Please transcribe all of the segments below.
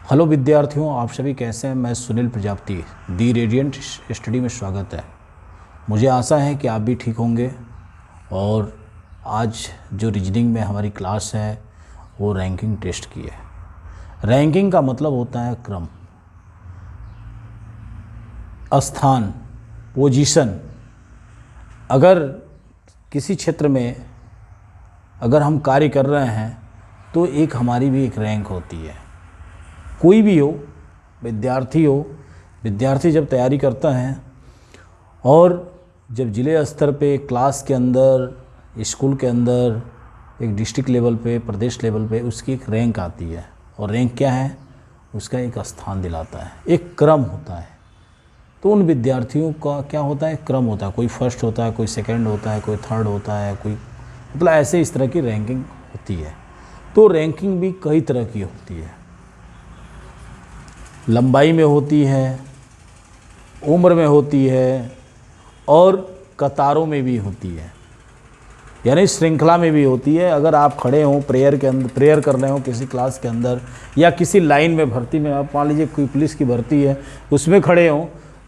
Hello विद्यार्थियों, आप सभी कैसे हैं। मैं सुनील प्रजापति, दी रेडियंट स्टडी में स्वागत है। मुझे आशा है कि आप भी ठीक होंगे। और आज जो रीजनिंग में हमारी क्लास है वो रैंकिंग टेस्ट की है। रैंकिंग का मतलब होता है क्रम, स्थान, पोजीशन। अगर किसी क्षेत्र में अगर हम कार्य कर रहे हैं तो एक हमारी भी एक रैंक होती है। कोई भी हो, विद्यार्थी जब तैयारी करता है और जब ज़िले स्तर पे, क्लास के अंदर, स्कूल के अंदर, एक डिस्ट्रिक्ट लेवल पे, प्रदेश लेवल पे उसकी एक रैंक आती है। और रैंक क्या है? उसका एक स्थान दिलाता है, एक क्रम होता है। तो उन विद्यार्थियों का क्या होता है? क्रम होता है। कोई फर्स्ट होता है, कोई सेकंड होता है, कोई थर्ड होता है, कोई मतलब ऐसे इस तरह की रैंकिंग होती है। तो रैंकिंग भी कई तरह की होती है। लंबाई में होती है, उम्र में होती है और कतारों में भी होती है, यानी श्रृंखला में भी होती है। अगर आप खड़े हों प्रेयर के अंदर, प्रेयर कर रहे हो किसी क्लास के अंदर, या किसी लाइन में भर्ती में, आप मान लीजिए कोई पुलिस की भर्ती है उसमें खड़े हों,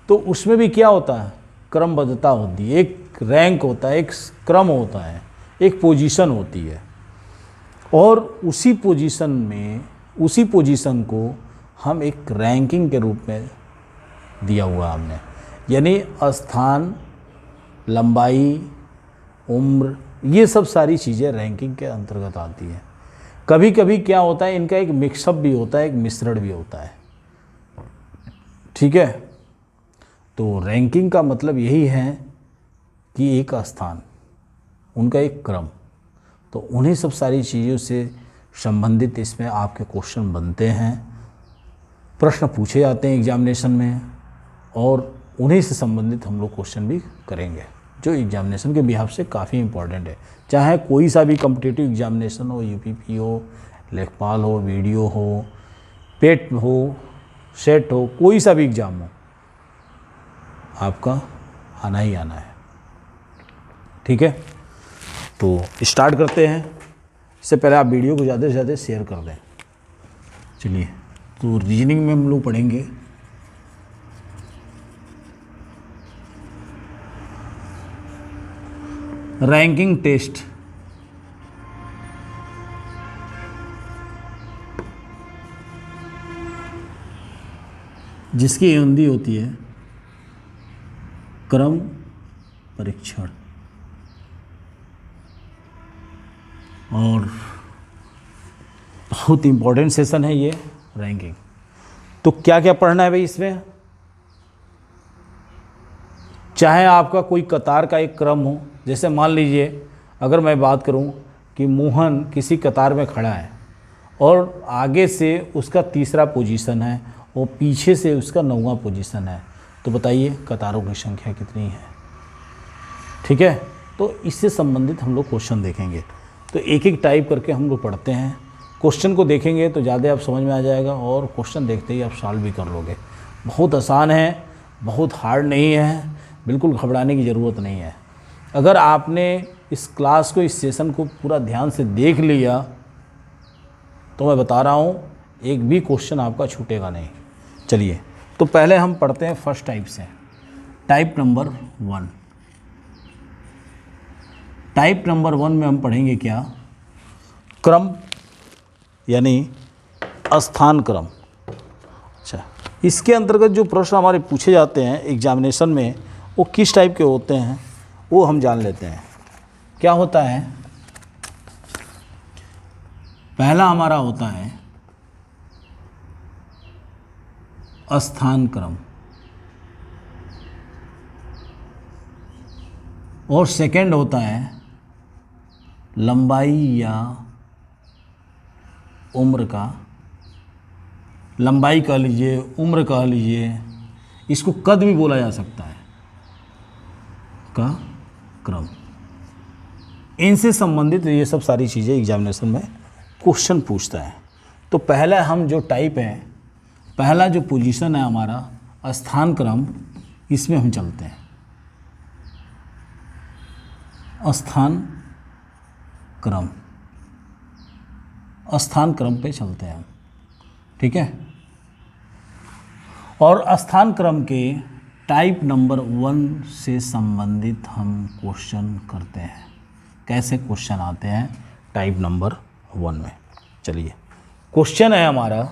तो उसमें भी क्या होता है? क्रमबद्धता होती है, एक रैंक होता है, एक क्रम होता है, एक पोजीशन होती है। और उसी पोजीशन को हम एक रैंकिंग के रूप में दिया हुआ हमने, यानी स्थान, लंबाई, उम्र, ये सब सारी चीज़ें रैंकिंग के अंतर्गत आती हैं। कभी कभी क्या होता है, इनका एक मिक्सअप भी होता है, एक मिश्रण भी होता है। ठीक है। तो रैंकिंग का मतलब यही है कि एक स्थान, उनका एक क्रम। तो उन्हीं सब सारी चीज़ों से संबंधित इसमें आपके क्वेश्चन बनते हैं, प्रश्न पूछे जाते हैं एग्जामिनेशन में, और उन्हीं से संबंधित हम लोग क्वेश्चन भी करेंगे, जो एग्जामिनेशन के बिहाफ से काफ़ी इम्पोर्टेंट है। चाहे कोई सा भी कॉम्पिटिटिव एग्जामिनेशन हो, यूपीपी हो, लेखपाल हो, वीडियो हो, पेट हो, सेट हो, कोई सा भी एग्ज़ाम हो, आपका आना ही आना है। ठीक है। तो स्टार्ट करते हैं। इससे पहले आप वीडियो को ज़्यादा से ज़्यादा शेयर कर दें। चलिए, तो रीजनिंग में हम लोग पढ़ेंगे रैंकिंग टेस्ट। जिसकी हिंदी होती है क्रम परीक्षण। और बहुत इम्पोर्टेंट सेशन है ये रैंकिंग। तो क्या क्या पढ़ना है भाई इसमें? चाहे आपका कोई कतार का एक क्रम हो, जैसे मान लीजिए अगर मैं बात करूं कि मोहन किसी कतार में खड़ा है और आगे से उसका तीसरा पोजीशन है और पीछे से उसका 9वां पोजीशन है, तो बताइए कतारों की संख्या कितनी है? ठीक है। तो इससे संबंधित हम लोग क्वेश्चन देखेंगे। तो एक एक टाइप करके हम लोग पढ़ते हैं। क्वेश्चन को देखेंगे तो ज़्यादा आप समझ में आ जाएगा, और क्वेश्चन देखते ही आप सॉल्व भी कर लोगे। बहुत आसान है, बहुत हार्ड नहीं है, बिल्कुल घबराने की ज़रूरत नहीं है। अगर आपने इस क्लास को, इस सेशन को पूरा ध्यान से देख लिया तो मैं बता रहा हूँ एक भी क्वेश्चन आपका छूटेगा नहीं। चलिए, तो पहले हम पढ़ते हैं फर्स्ट टाइप से, टाइप नंबर 1। टाइप नंबर 1 में हम पढ़ेंगे क्या? क्रम, यानी स्थान क्रम। अच्छा, इसके अंतर्गत जो प्रश्न हमारे पूछे जाते हैं एग्जामिनेशन में, वो किस टाइप के होते हैं वो हम जान लेते हैं। क्या होता है? पहला हमारा होता है स्थान क्रम, और सेकंड होता है लंबाई या उम्र का, लंबाई कह लीजिए, उम्र कह लीजिए, इसको कद भी बोला जा सकता है, का क्रम। इनसे संबंधित ये सब सारी चीज़ें एग्जामिनेशन में क्वेश्चन पूछता है। तो पहला हम जो टाइप है, पहला जो पोजीशन है हमारा स्थान क्रम, इसमें हम चलते हैं। स्थान क्रम, स्थान क्रम पे चलते हैं हम। ठीक है। और स्थान क्रम के टाइप नंबर 1 से संबंधित हम क्वेश्चन करते हैं। कैसे क्वेश्चन आते हैं टाइप नंबर 1 में? चलिए क्वेश्चन है हमारा,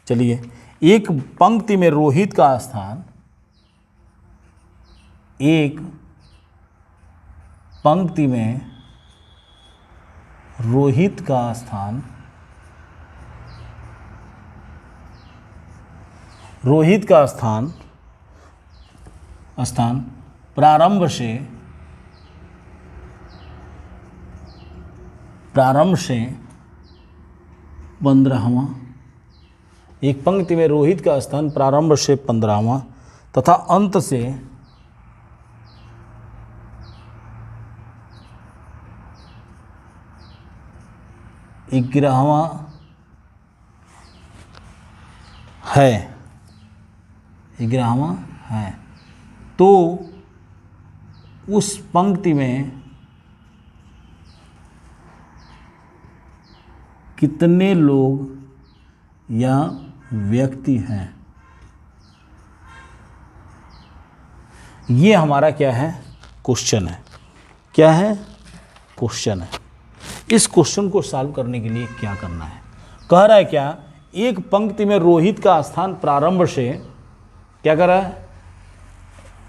चलिए, एक पंक्ति में रोहित का स्थान, एक पंक्ति में रोहित का स्थान, रोहित का स्थान प्रारंभ से 15वां, एक पंक्ति में रोहित का स्थान प्रारंभ से 15वां तथा अंत से 11वां है, 11वां है, तो उस पंक्ति में कितने लोग या व्यक्ति हैं? ये हमारा क्या है? क्वेश्चन है। क्या है? क्वेश्चन है। इस क्वेश्चन को सॉल्व करने के लिए क्या करना है? कह रहा है क्या, एक पंक्ति में रोहित का स्थान प्रारंभ से, क्या कर रहा है,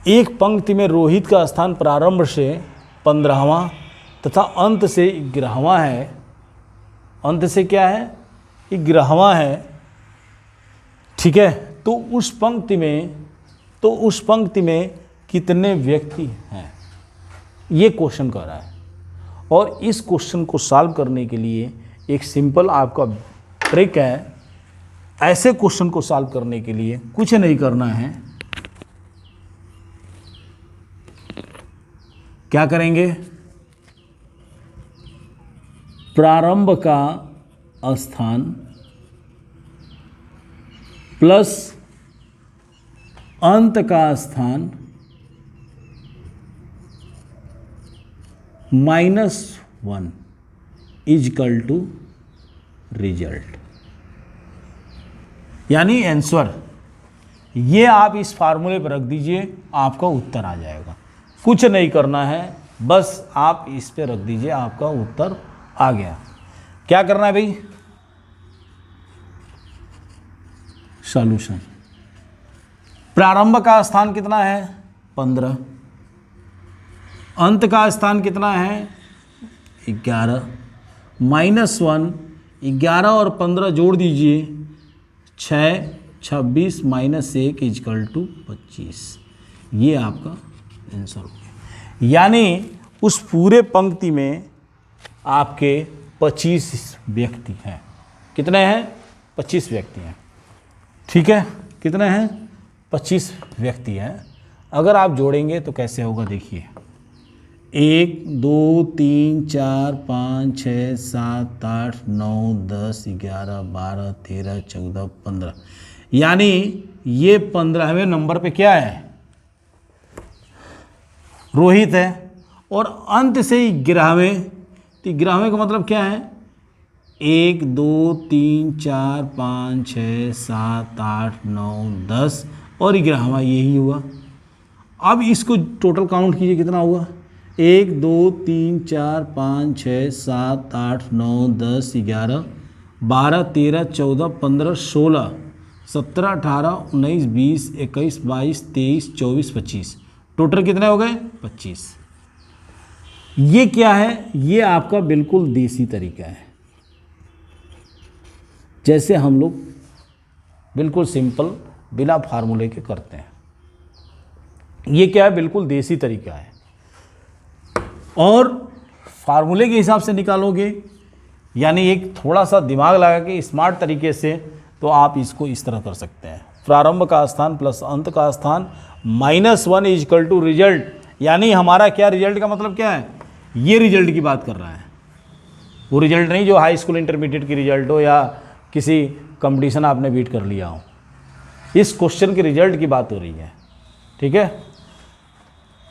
एक पंक्ति में रोहित का स्थान प्रारंभ से 15वां तथा अंत से 11वां है। अंत से क्या है? 11वां है, ठीक है। तो उस पंक्ति में कितने व्यक्ति हैं, ये क्वेश्चन कर रहा है। और इस क्वेश्चन को सॉल्व करने के लिए एक सिंपल आपका ट्रिक है। ऐसे क्वेश्चन को सॉल्व करने के लिए कुछ नहीं करना है। क्या करेंगे? प्रारंभ का स्थान प्लस अंत का स्थान -1 इजकल टू रिजल्ट, यानी आंसर। ये आप इस फार्मूले पर रख दीजिए, आपका उत्तर आ जाएगा। कुछ नहीं करना है, बस आप इस पे रख दीजिए, आपका उत्तर आ गया। क्या करना है भाई? सॉल्यूशन। प्रारंभ का स्थान कितना है? 15। अंत का स्थान कितना है? 11। -1, 11 और 15 जोड़ दीजिए, 6, 26 -1 इजकल टू 25। ये आपका आंसर हो गया। यानी उस पूरे पंक्ति में आपके 25 व्यक्ति हैं। कितने हैं? 25 व्यक्ति हैं, ठीक है। कितने हैं? 25 व्यक्ति हैं। अगर आप जोड़ेंगे तो कैसे होगा, देखिए। 1 2 3 4 5 6 7 8 9 10 11 12 13 14 15, यानी ये 15वें नंबर पे क्या है? रोहित है। और अंत से 11वें, तो 11वें का मतलब क्या है? 1 2 3 4 5 6 7 8 9 10 और 11वां यही हुआ। अब इसको टोटल काउंट कीजिए, कितना हुआ? 1 2 3 4 5 6 7 8 9 10 11 12 13 14 15 16 17 18 19 20 21 22 23 24 25, टोटल कितने हो गए? 25। ये क्या है? ये आपका बिल्कुल देसी तरीका है, जैसे हम लोग बिल्कुल सिंपल बिना फार्मूले के करते हैं। ये क्या है? बिल्कुल देसी तरीका है। और फार्मूले के हिसाब से निकालोगे, यानी एक थोड़ा सा दिमाग लगा के स्मार्ट तरीके से, तो आप इसको इस तरह कर सकते हैं। प्रारंभ का स्थान प्लस अंत का स्थान -1 इजकल टू रिजल्ट, यानी हमारा क्या रिजल्ट का मतलब क्या है? ये रिजल्ट की बात कर रहा है, वो रिजल्ट नहीं जो हाई स्कूल इंटरमीडिएट की रिजल्ट हो या किसी कंपटीशन आपने बीट कर लिया हो। इस क्वेश्चन के रिजल्ट की बात हो रही है, ठीक है।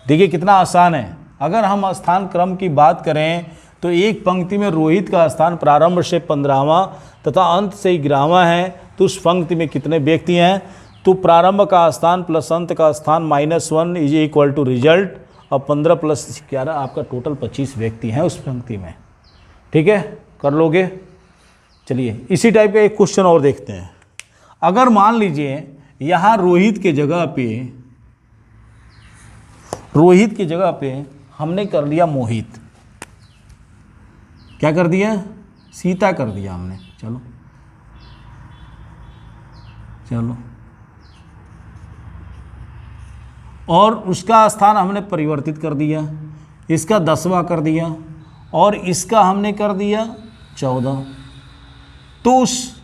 देखिए कितना आसान है। अगर हम स्थान क्रम की बात करें तो एक पंक्ति में रोहित का स्थान प्रारंभ से 15वां तथा अंत से 11वां है, तो उस पंक्ति में कितने व्यक्ति हैं? तो प्रारंभ का स्थान प्लस अंत का स्थान -1 इज इक्वल टू रिजल्ट। अब 15 + 11 आपका टोटल 25 व्यक्ति हैं उस पंक्ति में। ठीक है, कर लोगे। चलिए इसी टाइप का एक क्वेश्चन और देखते हैं। अगर मान लीजिए यहाँ रोहित के जगह पे हमने कर दिया मोहित, क्या कर दिया, सीता कर दिया हमने। चलो और उसका स्थान हमने परिवर्तित कर दिया, इसका 10वां कर दिया और इसका हमने कर दिया 14। तो उस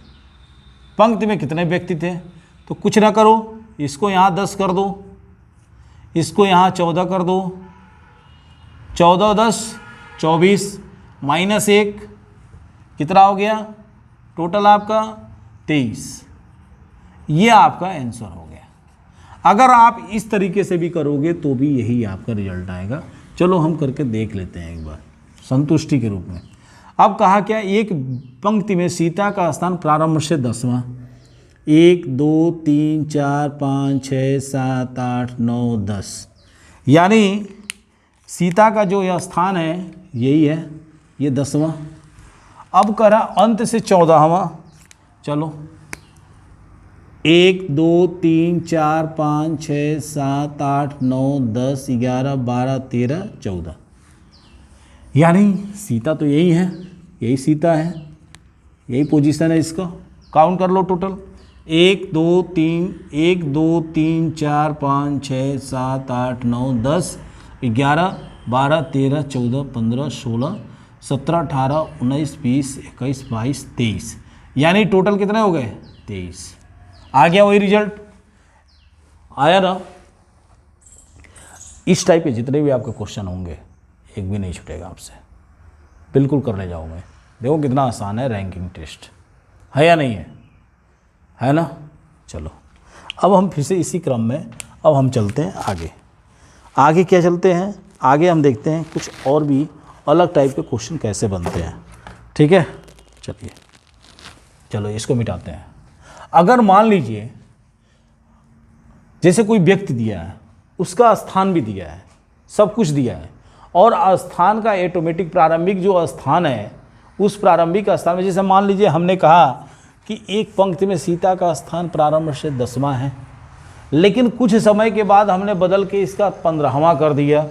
पंक्ति में कितने व्यक्ति थे? तो कुछ ना करो, इसको यहाँ 10 कर दो, इसको यहाँ 14 कर दो। 14 10 24 -1 कितना हो गया टोटल आपका 23। ये आपका आंसर हो गया। अगर आप इस तरीके से भी करोगे तो भी यही आपका रिजल्ट आएगा। चलो हम करके देख लेते हैं एक बार संतुष्टि के रूप में। अब कहा क्या, एक पंक्ति में सीता का स्थान प्रारंभ से 10वां, 1 2 3 4 5 6 7 8 9 10, यानी सीता का जो यह स्थान है यही है, ये 10वां। अब करा अंत से 14वां। चलो 1 2 3 4 5 6 7 8 9 10 11 12 13 14, यानी सीता तो यही है, यही सीता है, यही पोजीशन है। इसका काउंट कर लो टोटल 1 2 3 1 2 3 4 5 6 7 8 9 10 11 12 13 14 15 16 17 18 19 20 21 22 23, यानी टोटल कितने हो गए 23। आ गया वही रिजल्ट आया ना। इस टाइप के जितने भी आपके क्वेश्चन होंगे एक भी नहीं छूटेगा आपसे, बिल्कुल करने जाओगे। देखो कितना आसान है रैंकिंग टेस्ट, है या नहीं है, है ना। चलो अब हम फिर से इसी क्रम में अब हम चलते हैं आगे। आगे क्या चलते हैं, आगे हम देखते हैं कुछ और भी अलग टाइप के क्वेश्चन कैसे बनते हैं। ठीक है, चलिए चलो इसको मिटाते हैं। अगर मान लीजिए जैसे कोई व्यक्ति दिया है, उसका स्थान भी दिया है, सब कुछ दिया है, और स्थान का ऑटोमेटिक प्रारंभिक जो स्थान है उस प्रारंभिक स्थान में, जैसे मान लीजिए हमने कहा कि एक पंक्ति में सीता का स्थान प्रारंभ से 10वां है, लेकिन कुछ समय के बाद हमने बदल के इसका 15वां कर दिया।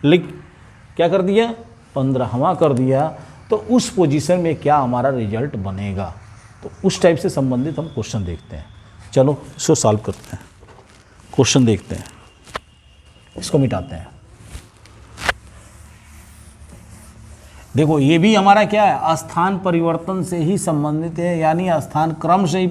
क्या कर दिया 15वां कर दिया, तो उस पोजीशन में क्या हमारा रिजल्ट बनेगा। तो उस टाइप से संबंधित हम क्वेश्चन देखते हैं। चलो इसको सॉल्व करते हैं, क्वेश्चन देखते हैं, इसको मिटाते हैं। देखो ये भी हमारा क्या है, स्थान परिवर्तन से ही संबंधित है, यानी स्थान क्रम से ही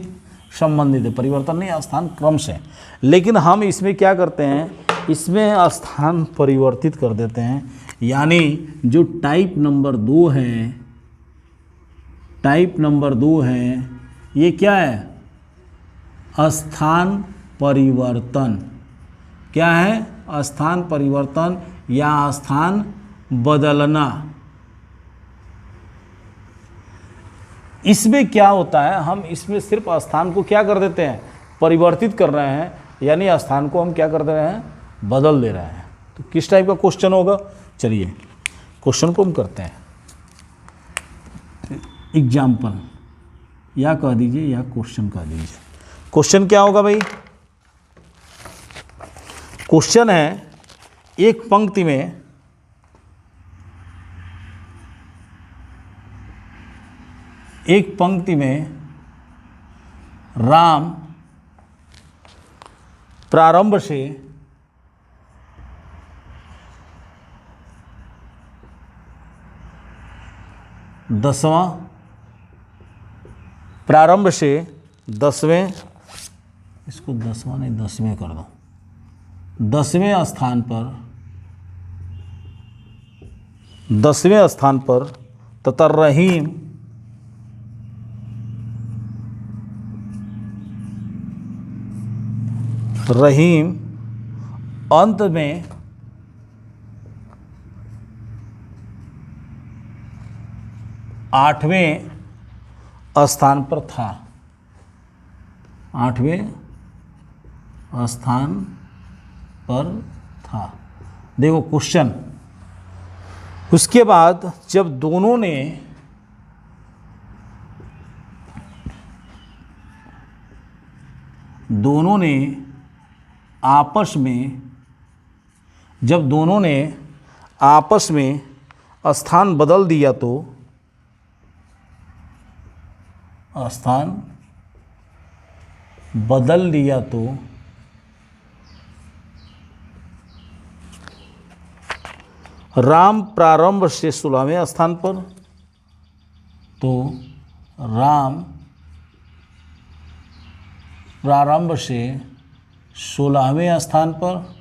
संबंधित है, परिवर्तन नहीं, स्थान क्रम से। लेकिन हम इसमें क्या करते हैं, इसमें स्थान परिवर्तित कर देते हैं, यानी जो टाइप नंबर 2 है, टाइप नंबर 2 है, ये क्या है, स्थान परिवर्तन। क्या है, स्थान परिवर्तन या स्थान बदलना। इसमें क्या होता है, हम इसमें सिर्फ स्थान को क्या कर देते हैं, परिवर्तित कर रहे हैं, यानी स्थान को हम क्या कर दे रहे हैं, बदल दे रहे हैं। तो किस टाइप का क्वेश्चन होगा, चलिए क्वेश्चन को हम करते हैं। एग्जाम्पल या कह दीजिए या क्वेश्चन कह दीजिए। क्वेश्चन क्या होगा भाई, क्वेश्चन है एक पंक्ति में राम प्रारंभ से 10वां, प्रारंभ से 10वें, इसको 10वां नहीं 10वें कर दो, 10वें स्थान पर, 10वें स्थान पर तथा रहीम अंत में 8वें स्थान पर था, 8वें स्थान पर था। देखो क्वेश्चन, उसके बाद जब दोनों ने आपस में, जब दोनों ने आपस में स्थान बदल दिया तो स्थान बदल दिया तो राम प्रारंभ से 16वें स्थान पर, तो राम प्रारंभ से 16वें स्थान पर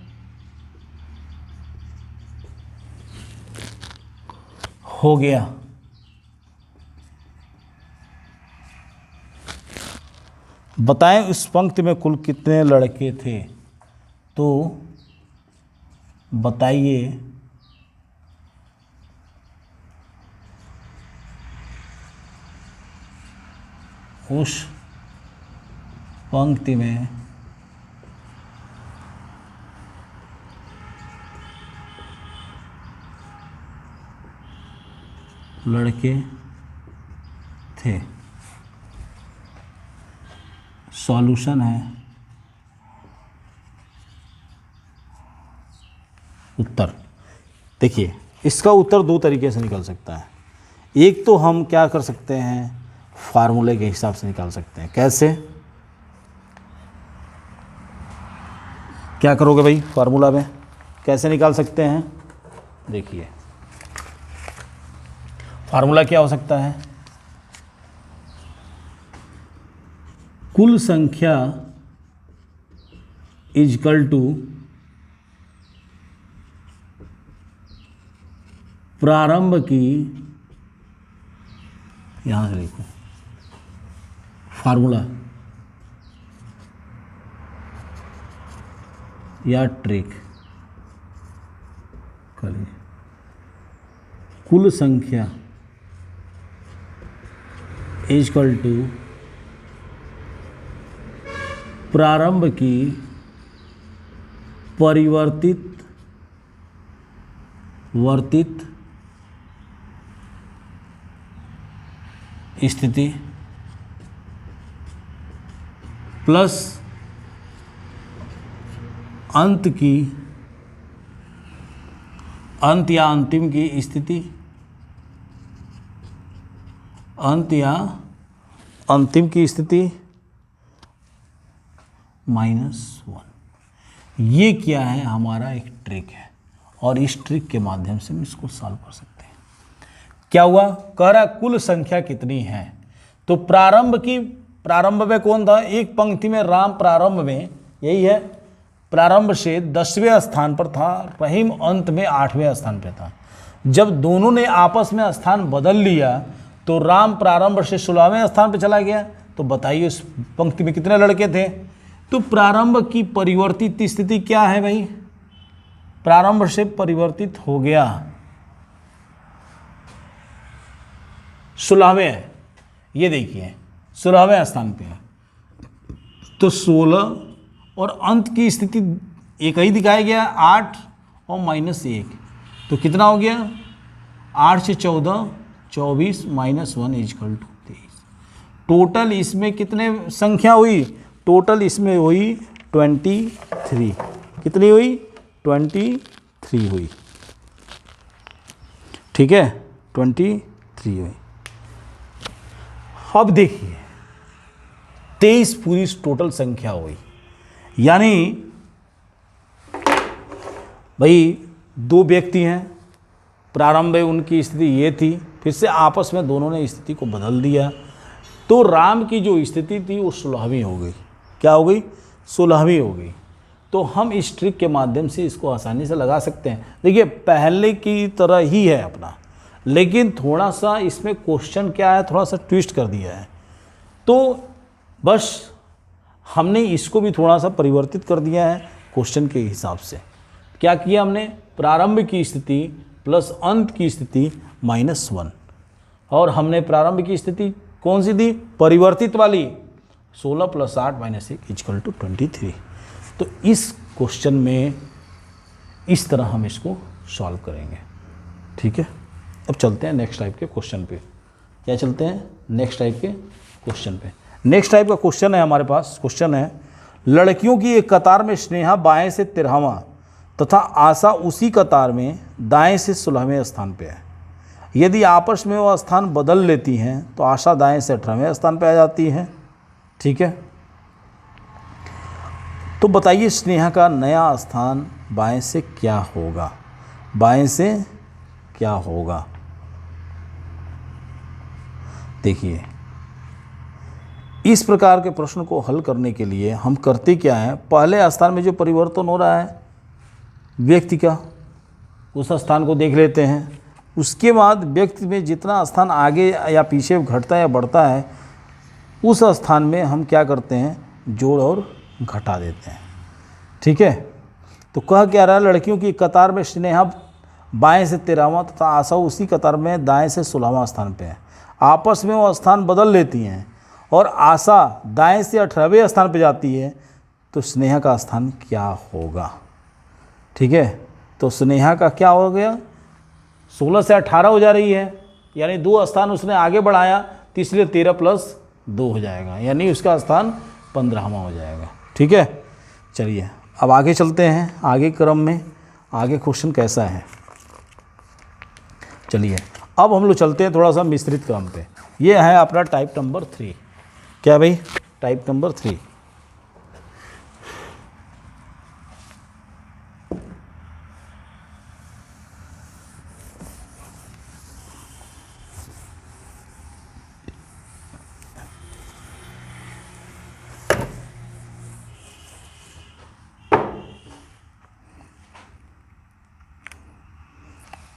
हो गया। बताएं इस पंक्ति में कुल कितने लड़के थे, तो बताइए उस पंक्ति में लड़के थे। सॉल्यूशन है उत्तर। देखिए इसका उत्तर दो तरीके से निकल सकता है। एक तो हम क्या कर सकते हैं, फार्मूले के हिसाब से निकाल सकते हैं। कैसे, क्या करोगे भाई फार्मूला में, कैसे निकाल सकते हैं? देखिए फार्मूला क्या हो सकता है, कुल संख्या इजकल टू प्रारंभ की, यहां से लिखो फार्मूला या ट्रिक करिए, कुल संख्या इजकल टू प्रारंभ की परिवर्तित स्थिति प्लस अंत या अंतिम की स्थिति, अंत या अंतिम की स्थिति -1। ये क्या है, हमारा एक ट्रिक है और इस ट्रिक के माध्यम से हम इसको सॉल्व कर सकते हैं। क्या हुआ, कह रहा कुल संख्या कितनी है, तो प्रारंभ में कौन था, एक पंक्ति में राम प्रारंभ में, यही है, प्रारंभ से 10वें स्थान पर था, रहीम अंत में 8वें स्थान पर था। जब दोनों ने आपस में स्थान बदल लिया तो राम प्रारंभ से 16वें स्थान पर चला गया। तो बताइए उस पंक्ति में कितने लड़के थे, तो प्रारंभ की परिवर्तित स्थिति क्या है भाई, प्रारंभ से परिवर्तित हो गया 16वें है, ये देखिए 16वें स्थान पे है, तो 16 और अंत की स्थिति एक ही दिखाया गया 8 और -1, तो कितना हो गया 8 से 14 24 -1 इजकल टू 23। टोटल इसमें कितने संख्या हुई, टोटल इसमें हुई 23। कितनी हुई, 23 हुई, ठीक है 23 हुई। अब देखिए 23 पूरी टोटल संख्या हुई, यानी भाई दो व्यक्ति हैं, प्रारंभ में उनकी स्थिति ये थी, फिर से आपस में दोनों ने स्थिति को बदल दिया, तो राम की जो स्थिति थी वो 16वीं हो गई। क्या हो गई, 16वीं हो गई। तो हम इस ट्रिक के माध्यम से इसको आसानी से लगा सकते हैं। देखिए पहले की तरह ही है अपना, लेकिन थोड़ा सा इसमें क्वेश्चन क्या है, थोड़ा सा ट्विस्ट कर दिया है, तो बस हमने इसको भी थोड़ा सा परिवर्तित कर दिया है क्वेश्चन के हिसाब से। क्या किया हमने, प्रारंभ की स्थिति प्लस अंत की स्थिति -1, और हमने प्रारंभ की स्थिति कौन सी दी, परिवर्तित वाली, 16 + 8 - 1 इजकल टू 23। तो इस क्वेश्चन में इस तरह हम इसको सॉल्व करेंगे। ठीक है, अब चलते हैं नेक्स्ट टाइप के क्वेश्चन पे। क्या चलते हैं? नेक्स्ट टाइप के क्वेश्चन पे। नेक्स्ट टाइप का क्वेश्चन है हमारे पास, क्वेश्चन है लड़कियों की एक कतार में स्नेहा बाएं से 13वां तथा आशा उसी कतार में दाएं से 16वें स्थान पे है। यदि आपस में वो स्थान बदल लेती हैं तो आशा दाएं से 18वें स्थान पे आ जाती है। ठीक है, तो बताइए स्नेहा का नया स्थान बाएं से क्या होगा? बाएं से क्या होगा? देखिए, इस प्रकार के प्रश्न को हल करने के लिए हम करते क्या हैं, पहले स्थान में जो परिवर्तन हो रहा है व्यक्ति का, उस स्थान को देख लेते हैं। उसके बाद व्यक्ति में जितना स्थान आगे या पीछे घटता है या बढ़ता है, उस स्थान में हम क्या करते हैं, जोड़ और घटा देते हैं। ठीक है, तो कह क्या रहा है, लड़कियों की कतार में स्नेहा बाएं से 13वां तथा आशा उसी कतार में दाएं से 16वां स्थान पे है। आपस में वो स्थान बदल लेती हैं और आशा दाएं से 18वें स्थान पे जाती है, तो स्नेहा का स्थान क्या होगा? ठीक है, तो स्नेहा का क्या हो गया, 16 से 18 हो जा रही है, यानी 2 स्थान उसने आगे बढ़ाया, तो इसलिए 13 + 2 हो जाएगा, यानी उसका स्थान 15वां हो जाएगा। ठीक है, चलिए अब आगे चलते हैं, आगे क्रम में आगे क्वेश्चन कैसा है। चलिए अब हम लोग चलते हैं थोड़ा सा मिश्रित क्रम पे। ये है अपना टाइप नंबर 3। क्या भाई? Type number 3।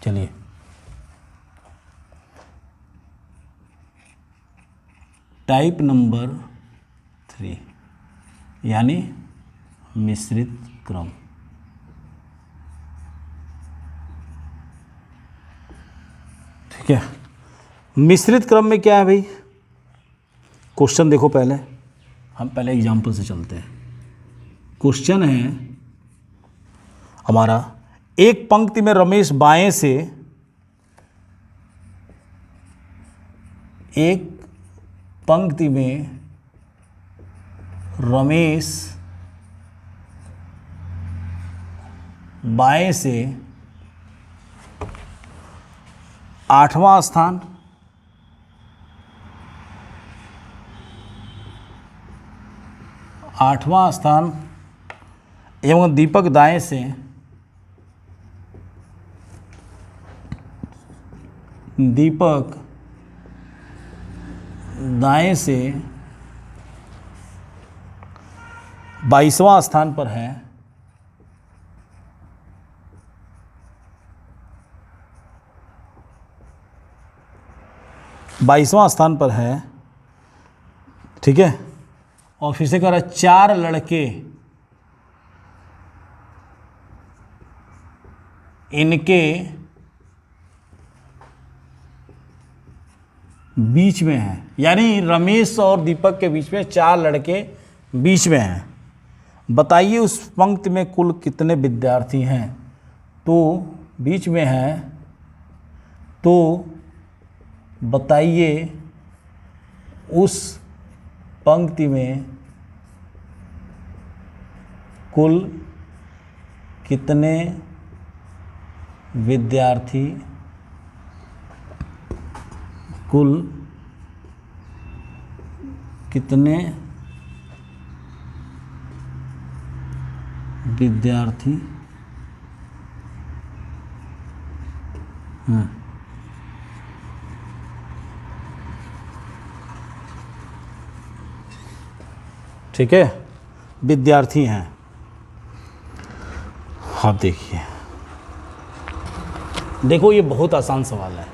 चलिए टाइप नंबर 3 यानी मिश्रित क्रम। ठीक है, मिश्रित क्रम में क्या है भाई? क्वेश्चन देखो, पहले हम पहले एग्जाम्पल से चलते हैं। क्वेश्चन है हमारा, एक पंक्ति में रमेश बाएं से, एक पंक्ति में रमेश बाएं से 8वां स्थान, एवं दीपक दाएं से दाएं से 22वां स्थान पर है। ठीक है, और फिर से कह रहा है 4 लड़के इनके बीच में हैं, यानी रमेश और दीपक के बीच में 4 लड़के बीच में हैं। बताइए उस पंक्ति में कुल कितने विद्यार्थी हैं? तो बीच में हैं, तो बताइए उस पंक्ति में कुल कितने विद्यार्थी हैं? ठीक है, विद्यार्थी हैं। आप देखो ये बहुत आसान सवाल है।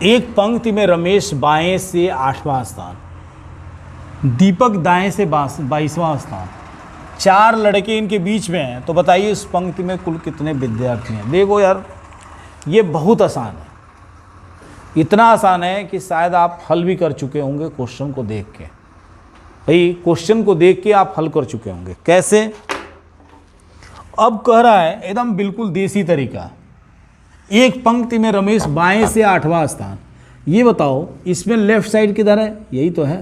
एक पंक्ति में रमेश बाएं से 8वां स्थान, दीपक दाएं से 22वां स्थान, 4 लड़के इनके बीच में हैं, तो बताइए इस पंक्ति में कुल कितने विद्यार्थी हैं? देखो यार, ये बहुत आसान है, इतना आसान है कि शायद आप हल भी कर चुके होंगे क्वेश्चन को देख के। भाई क्वेश्चन को देख के आप हल कर चुके होंगे। कैसे? अब कह रहा है एकदम बिल्कुल देसी तरीका, एक पंक्ति में रमेश बाएं से 8वां स्थान। ये बताओ इसमें लेफ्ट साइड किधर है? यही तो है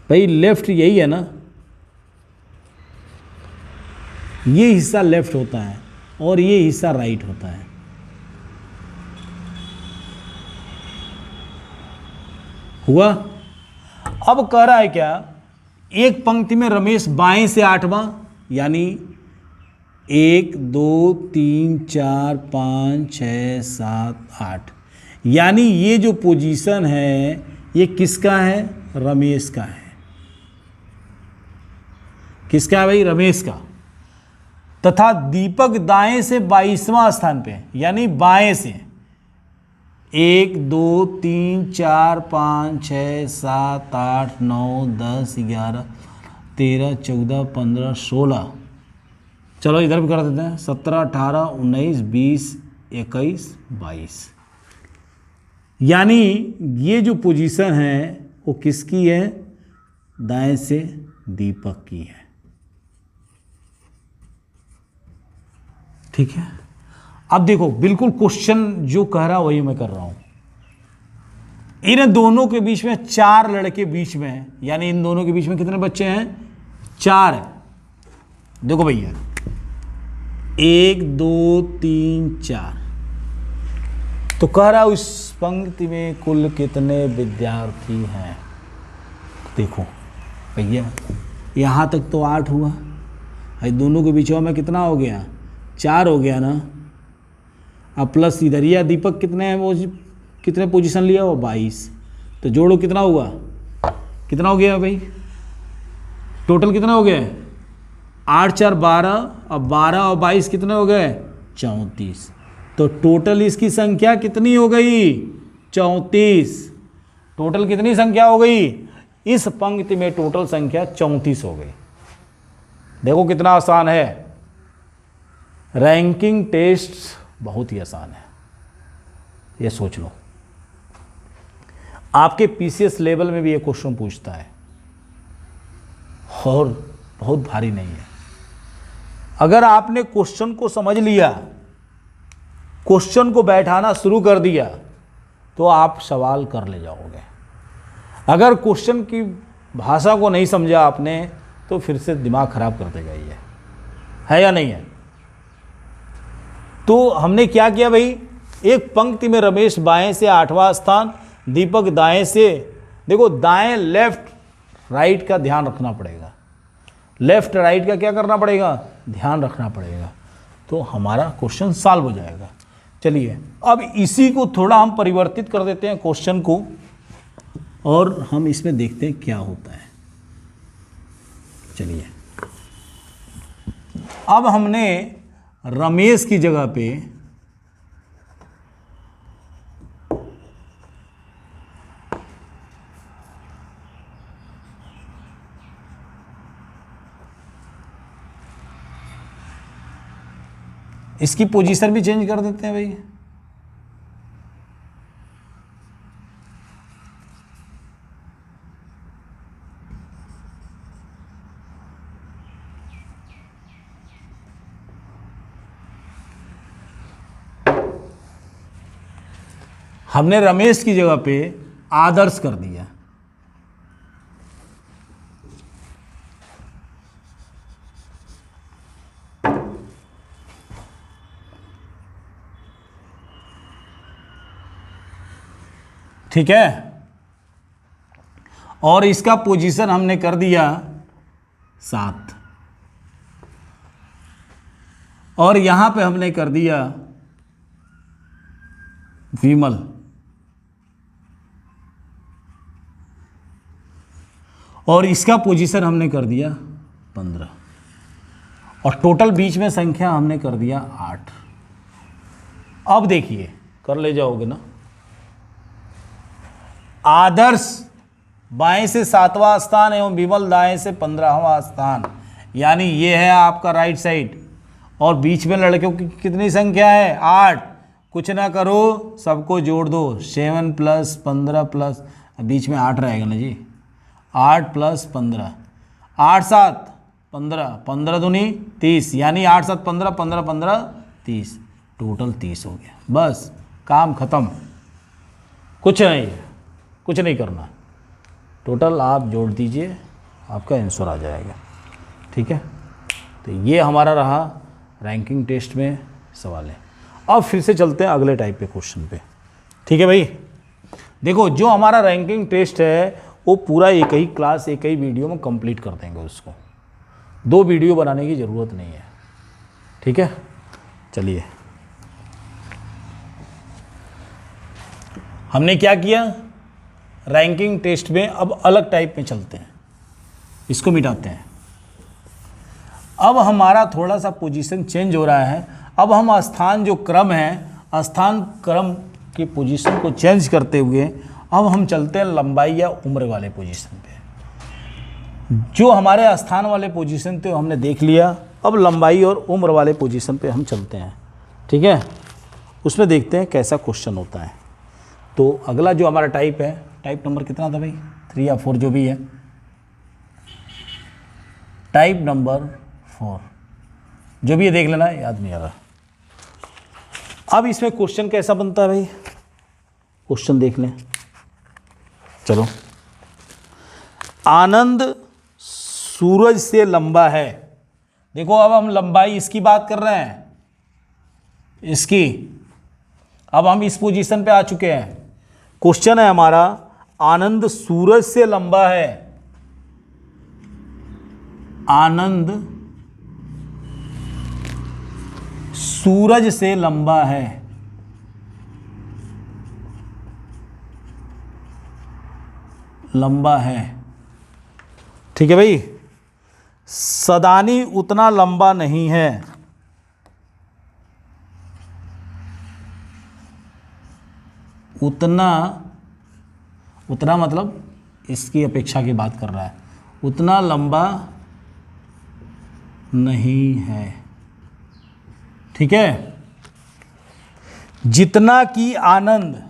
भाई, लेफ्ट यही है ना, ये हिस्सा लेफ्ट होता है और ये हिस्सा राइट होता है। हुआ? अब कह रहा है क्या, एक पंक्ति में रमेश बाएं से 8वां, यानी 1 2 3 4 5 6 7 8, यानी ये जो पोजीशन है ये किसका है? रमेश का है। किसका है भाई? रमेश का। तथा दीपक दाएं से 22वां स्थान पे, यानी बाएं से 1 2 3 4 5 6 7 8 9 10 11 13 14 15 16, चलो इधर भी कर देते हैं, 17 18 19 20 21 22, यानी ये जो पोजीशन है वो किसकी है? दाएं से दीपक की है। ठीक है, अब देखो बिल्कुल क्वेश्चन जो कह रहा वही मैं कर रहा हूं। इन दोनों के बीच में 4 लड़के बीच में हैं, यानी इन दोनों के बीच में कितने बच्चे हैं? 4 है। देखो भैया 1 2 3 4, तो कह रहा उस पंक्ति में कुल कितने विद्यार्थी हैं? देखो भैया यहां तक तो 8 हुआ, भाई दोनों के बीच में कितना हो गया? 4 हो गया ना। अब प्लस इधर ही दीपक कितने हैं, वो कितने पोजीशन लिया? वो 22, तो जोड़ो कितना हुआ? कितना हो गया भाई? टोटल कितना हो गया? 8 4 12, अब 12 और 22 कितने हो गए? 34। तो टोटल इसकी संख्या कितनी हो गई? 34। टोटल कितनी संख्या हो गई? इस पंक्ति में टोटल संख्या 34 हो गई। देखो कितना आसान है, रैंकिंग टेस्ट बहुत ही आसान है, ये सोच लो। आपके पीसीएस लेवल में भी ये क्वेश्चन पूछता है और बहुत भारी नहीं है। अगर आपने क्वेश्चन को समझ लिया, क्वेश्चन को बैठाना शुरू कर दिया, तो आप सवाल कर ले जाओगे। अगर क्वेश्चन की भाषा को नहीं समझा आपने, तो फिर से दिमाग खराब कर देगा। ये है या नहीं है? तो हमने क्या किया भाई, एक पंक्ति में रमेश बाएं से 8वां स्थान, दीपक दाएं से, देखो दाएं लेफ्ट राइट का ध्यान रखना पड़ेगा, लेफ्ट राइट का क्या करना पड़ेगा? ध्यान रखना पड़ेगा, तो हमारा क्वेश्चन सॉल्व हो जाएगा। चलिए अब इसी को थोड़ा हम परिवर्तित कर देते हैं क्वेश्चन को, और हम इसमें देखते हैं क्या होता है। चलिए अब हमने रमेश की जगह पे इसकी पोजीशन भी चेंज कर देते हैं भाई। हमने रमेश की जगह पे आदर्श कर दिया। ठीक है, और इसका पोजीशन हमने कर दिया 7, और यहां पे हमने कर दिया विमल, और इसका पोजीशन हमने कर दिया 15, और टोटल बीच में संख्या हमने कर दिया 8। अब देखिए, कर ले जाओगे ना, आदर्श बाएं से 7वां स्थान एवं विमल दाएं से 15वां स्थान, यानी ये है आपका राइट साइड, और बीच में लड़कों की कितनी संख्या है? 8। कुछ ना करो, सबको जोड़ दो, 7 + 15 + बीच में 8 रहेगा ना जी, 8 + 15, 8 7 15, 15 दूनी 30, यानी 8 7 15, 15 15 30, टोटल 30 हो गया। बस काम ख़त्म, कुछ नहीं है, कुछ नहीं करना। टोटल आप जोड़ दीजिए, आपका आंसर आ जाएगा। ठीक है, तो ये हमारा रहा रैंकिंग टेस्ट में सवाल है। अब फिर से चलते हैं अगले टाइप के क्वेश्चन पे। ठीक है भाई, देखो जो हमारा रैंकिंग टेस्ट है वो पूरा एक ही क्लास, एक ही वीडियो में कंप्लीट कर देंगे उसको, 2 वीडियो बनाने की ज़रूरत नहीं है। ठीक है, चलिए हमने क्या किया, रैंकिंग टेस्ट में अब अलग टाइप में चलते हैं, इसको मिटाते हैं। अब हमारा थोड़ा सा पोजीशन चेंज हो रहा है। अब हम स्थान जो क्रम है, स्थान क्रम की पोजीशन को चेंज करते हुए अब हम चलते हैं लंबाई या उम्र वाले पोजीशन पे। जो हमारे स्थान वाले पोजीशन थे वो हमने देख लिया, अब लंबाई और उम्र वाले पोजीशन पे हम चलते हैं। ठीक है, उसमें देखते हैं कैसा क्वेश्चन होता है। तो अगला जो हमारा टाइप है, टाइप नंबर कितना था भाई, 3 या 4 जो भी है, टाइप नंबर 4 जो भी है, देख लेना, याद नहीं आ रहा। अब इसमें क्वेश्चन कैसा बनता है भाई, क्वेश्चन देख लें। चलो, आनंद सूरज से लंबा है। देखो अब हम लंबाई इसकी बात कर रहे हैं, इसकी। अब हम इस पोजीशन पे आ चुके हैं। क्वेश्चन है हमारा, आनंद सूरज से लंबा है। आनंद सूरज से लंबा है। लंबा है, ठीक है भाई। सदानी उतना लंबा नहीं है। उतना, उतना मतलब इसकी अपेक्षा की बात कर रहा है, उतना लंबा नहीं है। ठीक है, जितना कि आनंद,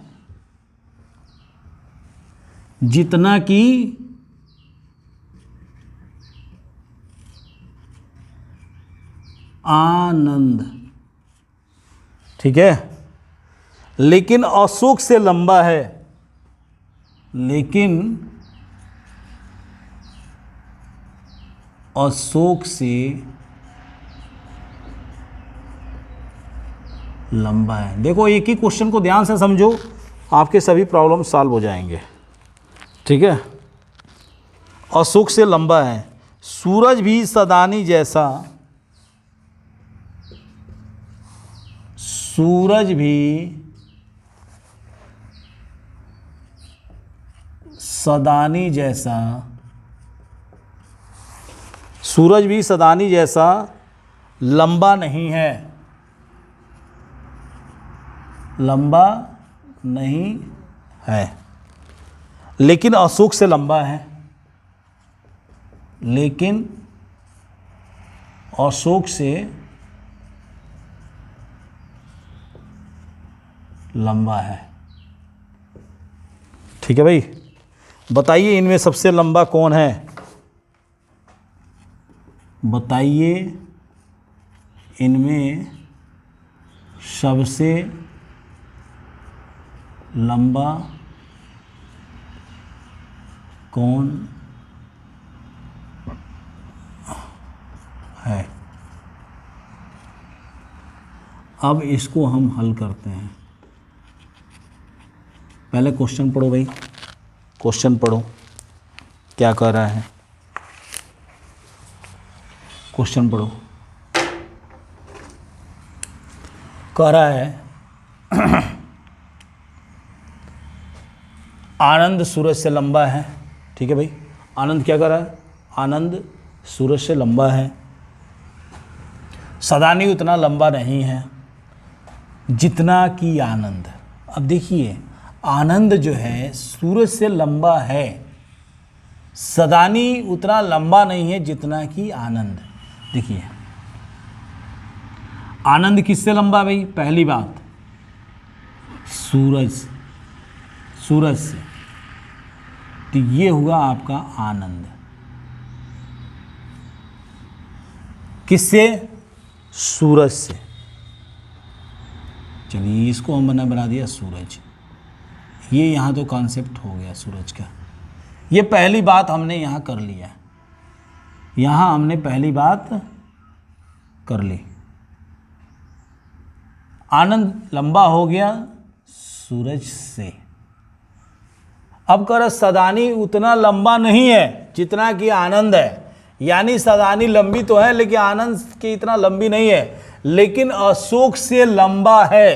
जितना कि आनंद, ठीक है, लेकिन अशोक से लंबा है। लेकिन अशोक से लंबा है। देखो एक ही क्वेश्चन को ध्यान से समझो, आपके सभी प्रॉब्लम सॉल्व हो जाएंगे। ठीक है, अशोक से लंबा है। सूरज भी सदानी जैसा, सूरज भी सदानी जैसा, सूरज भी सदानी जैसा लंबा नहीं है। लंबा नहीं है, लेकिन अशोक से लंबा है। लेकिन अशोक से लंबा है। ठीक है भाई, बताइए इनमें सबसे लंबा कौन है। बताइए इनमें सबसे लंबा कौन है। अब इसको हम हल करते हैं। पहले क्वेश्चन पढ़ो भाई, क्वेश्चन पढ़ो क्या कह रहा है। क्वेश्चन पढ़ो, कह रहा है आनंद सूरज से लंबा है। ठीक है भाई, आनंद क्या कर रहा है, आनंद सूरज से लंबा है। सदानी उतना लंबा नहीं है जितना कि आनंद। अब देखिए, आनंद जो है सूरज से लंबा है, सदानी उतना लंबा नहीं है जितना कि आनंद। देखिए आनंद किससे लंबा भाई, पहली बात सूरज, सूरज से, तो ये हुआ आपका आनंद। किससे? सूरज से। चलिए इसको हम बना दिया सूरज। ये यहाँ तो कॉन्सेप्ट हो गया सूरज का। ये पहली बात हमने यहाँ कर लिया, यहाँ हमने पहली बात कर ली। आनंद लंबा हो गया सूरज से। अब कर सदानी उतना लंबा नहीं है जितना कि आनंद है, यानी सदानी लंबी तो है लेकिन आनंद की इतना लंबी नहीं है, लेकिन अशोक से लंबा है।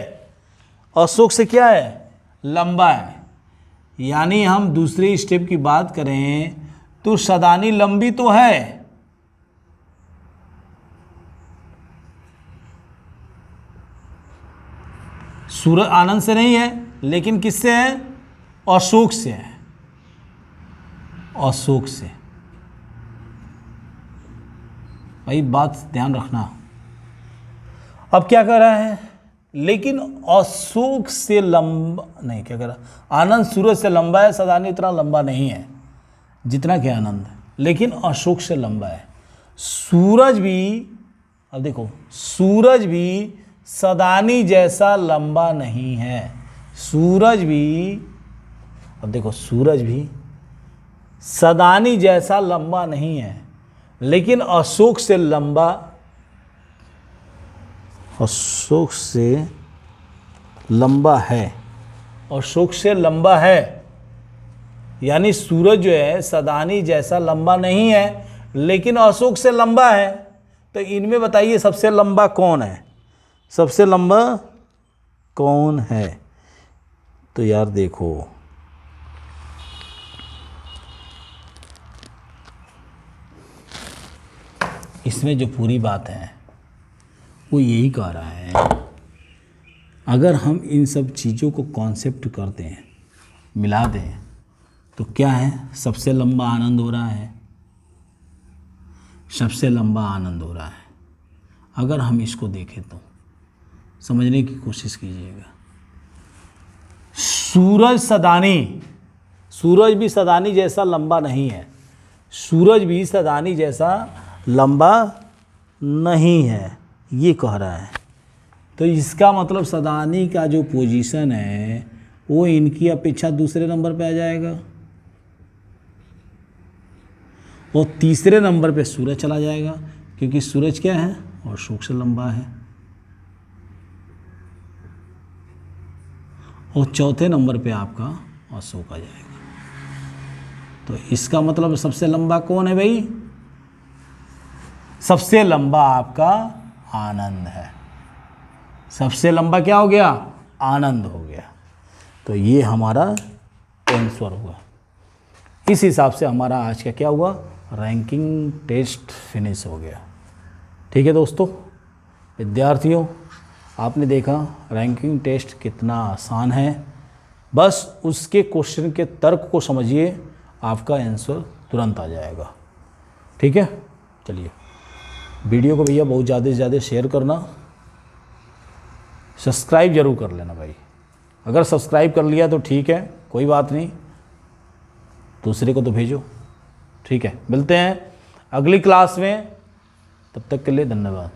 अशोक से क्या है? लंबा है। यानी हम दूसरे स्टेप की बात करें तो सदानी लंबी तो है, सूरज आनंद से नहीं है, लेकिन किससे है? अशोक से है। अशोक से। भाई बात ध्यान रखना। अब क्या कर रहा है? लेकिन अशोक से लंबा नहीं, क्या कर रहा? आनंद सूरज से लंबा है, सदानी इतना लंबा नहीं है जितना कि आनंद है, लेकिन अशोक से लंबा है। सूरज भी, अब देखो, सूरज भी सदानी जैसा लंबा नहीं है। सूरज भी, अब देखो, सूरज भी सदानी जैसा लंबा नहीं है, लेकिन अशोक से लंबा, अशोक से लंबा है। अशोक से लंबा है, यानी सूरज जो है सदानी जैसा लंबा नहीं है, लेकिन अशोक से लंबा है। तो इनमें बताइए सबसे लंबा कौन है? सबसे लंबा कौन है? तो यार देखो, इसमें जो पूरी बात है वो यही कह रहा है, अगर हम इन सब चीज़ों को कॉन्सेप्ट करते हैं, मिला दें, तो क्या है? सबसे लंबा आनंद हो रहा है, सबसे लंबा आनंद हो रहा है। अगर हम इसको देखें तो समझने की कोशिश कीजिएगा। सूरज सदानी, सूरज भी सदानी जैसा लंबा नहीं है, सूरज भी सदानी जैसा लंबा नहीं है, ये कह रहा है। तो इसका मतलब सदानी का जो पोजीशन है वो इनकी अपेक्षा दूसरे नंबर पे आ जाएगा, और तीसरे नंबर पे सूरज चला जाएगा, क्योंकि सूरज क्या है? अशोक से लंबा है। और चौथे नंबर पे आपका अशोक आ जाएगा। तो इसका मतलब सबसे लंबा कौन है भाई? सबसे लंबा आपका आनंद है। सबसे लंबा क्या हो गया? आनंद हो गया। तो ये हमारा आंसर हुआ। इस हिसाब से हमारा आज का क्या हुआ? रैंकिंग टेस्ट फिनिश हो गया। ठीक है दोस्तों, विद्यार्थियों, आपने देखा रैंकिंग टेस्ट कितना आसान है। बस उसके क्वेश्चन के तर्क को समझिए, आपका आंसर तुरंत आ जाएगा। ठीक है, चलिए वीडियो को भैया बहुत ज़्यादा से ज़्यादा शेयर करना, सब्सक्राइब जरूर कर लेना भाई। अगर सब्सक्राइब कर लिया तो ठीक है, कोई बात नहीं, दूसरे को तो भेजो। ठीक है, मिलते हैं अगली क्लास में, तब तक के लिए धन्यवाद।